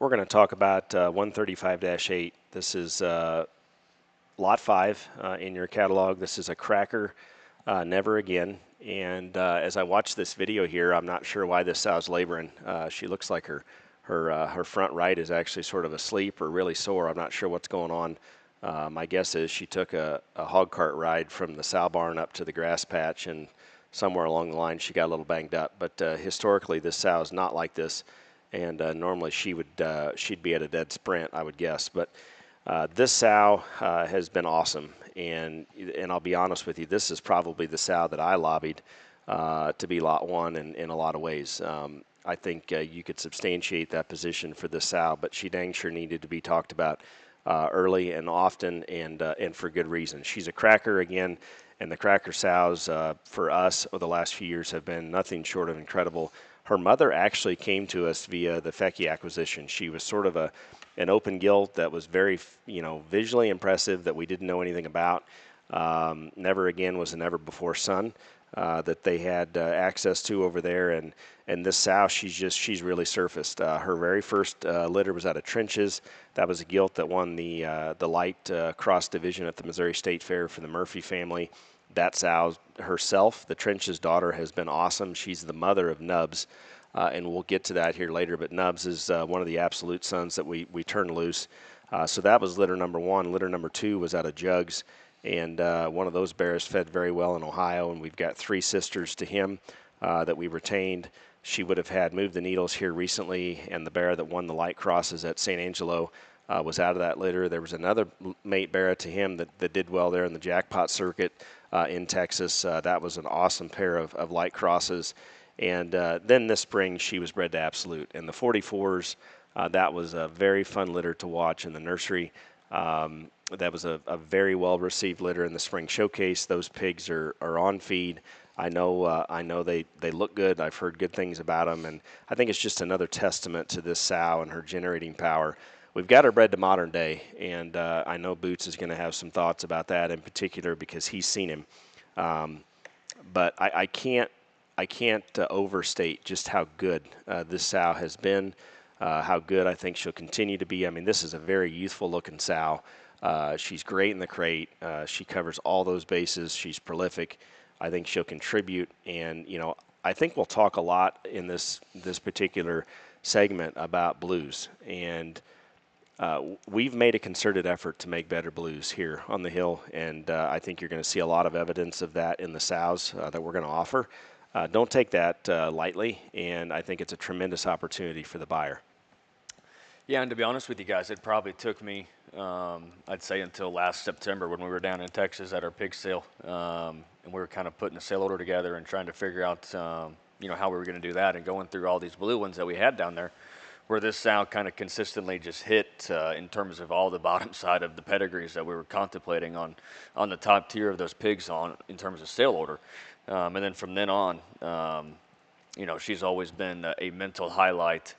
We're going to talk about 135-8. This is Lot 5 in your catalog. This is a cracker, Never Again. And as I watch this video here, I'm not sure why this sow's laboring. She looks like her front right is actually sort of asleep or really sore. I'm not sure what's going on. My guess is she took a hog cart ride from the sow barn up to the grass patch, and somewhere along the line she got a little banged up. But historically, this sow is not like this, and normally she'd be at a dead sprint, I would guess. But this sow has been awesome, and I'll be honest with you, this is probably the sow that I lobbied to be Lot 1 in a lot of ways. I think you could substantiate that position for this sow, but she dang sure needed to be talked about early and often, and for good reason. She's a cracker again, and the cracker sows for us over the last few years have been nothing short of incredible. Her mother actually came to us via the Fecky acquisition. She was sort of an open gilt that was very, visually impressive that we didn't know anything about. Never Again was a never before son that they had access to over there, and this sow, she's really surfaced. Her very first litter was out of Trenches. That was a gilt that won the light cross division at the Missouri State Fair for the Murphy family. That sow herself, the Trenches daughter, has been awesome. She's the mother of Nubs, and we'll get to that here later. But Nubs is one of the absolute sons that we turned loose. So that was litter number 1. Litter number 2 was out of Jugs, and one of those bears fed very well in Ohio, and we've got 3 sisters to him that we retained. She would have had Move the Needles here recently, and the bear that won the light crosses at St. Angelo was out of that litter. There was another mate bear to him that did well there in the jackpot circuit in Texas. That was an awesome pair of light crosses. And then this spring, she was bred to Absolute. And the 44s, that was a very fun litter to watch in the nursery. That was a very well-received litter in the spring showcase. Those pigs are on feed. I know they look good. I've heard good things about them, and I think it's just another testament to this sow and her generating power. We've got her bred to modern day, and I know Boots is going to have some thoughts about that in particular because he's seen him. But I can't overstate just how good this sow has been, how good I think she'll continue to be. I mean, this is a very youthful-looking sow. She's great in the crate. She covers all those bases. She's prolific. I think she'll contribute, and I think we'll talk a lot in this particular segment about blues, and we've made a concerted effort to make better blues here on the hill, and I think you're going to see a lot of evidence of that in the sows that we're going to offer. Don't take that lightly, and I think it's a tremendous opportunity for the buyer. Yeah, and to be honest with you guys, it probably took me, I'd say, until last September when we were down in Texas at our pig sale, and we were kind of putting a sale order together and trying to figure out, how we were going to do that, and going through all these blue ones that we had down there, where this sow kind of consistently just hit in terms of all the bottom side of the pedigrees that we were contemplating on the top tier of those pigs in terms of sale order. And then from then on, she's always been a mental highlight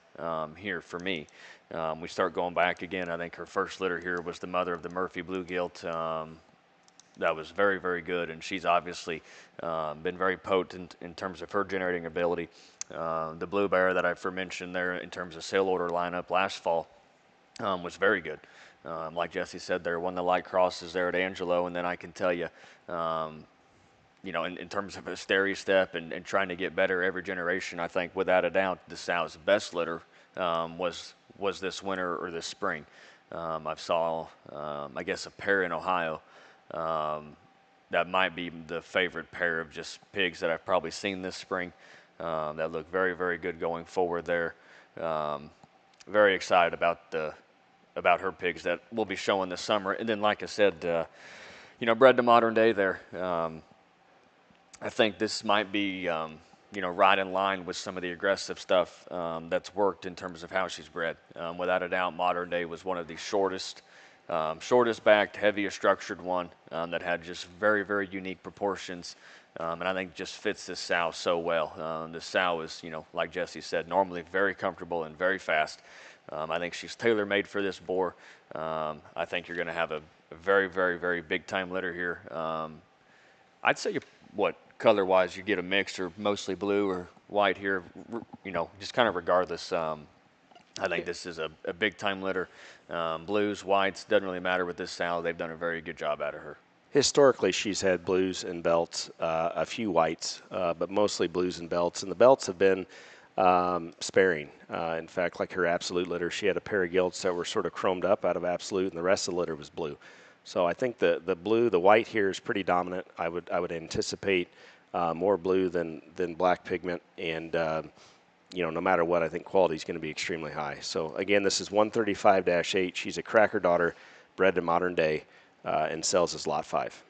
here for me. We start going back again. I think her first litter here was the mother of the Murphy Blue Gilt. That was very, very good, and she's obviously been very potent in terms of her generating ability. The blue bear that I mentioned there in terms of sale order lineup last fall was very good. Like Jesse said, there won the light crosses there at Angelo, and then I can tell you, in terms of a steri step and trying to get better every generation, I think without a doubt the sow's best litter was this winter or this spring. I saw, I guess, a pair in Ohio. That might be the favorite pair of just pigs that I've probably seen this spring. That look very, very good going forward there. Very excited about her pigs that we'll be showing this summer. And then, like I said, bred to modern day there. I think this might be, right in line with some of the aggressive stuff that's worked in terms of how she's bred. Without a doubt, modern day was one of the shortest backed, heaviest structured one that had just very, very unique proportions. And I think just fits this sow so well. This sow is, like Jesse said, normally very comfortable and very fast. I think she's tailor-made for this boar. I think you're going to have a very, very, very big-time litter here. I'd say, color-wise, you get a mix or mostly blue or white here, just kind of regardless. I think this is a big time litter. Blues, whites, doesn't really matter with this sow. They've done a very good job out of her. Historically, she's had blues and belts, a few whites, but mostly blues and belts. And the belts have been sparing. In fact, like her absolute litter, she had a pair of gilts that were sort of chromed up out of absolute, and the rest of the litter was blue. So I think the white here is pretty dominant. I would anticipate more blue than black pigment, and no matter what, I think quality is going to be extremely high. So again, this is 135-8. She's a cracker daughter, bred to modern day, and sells as lot 5.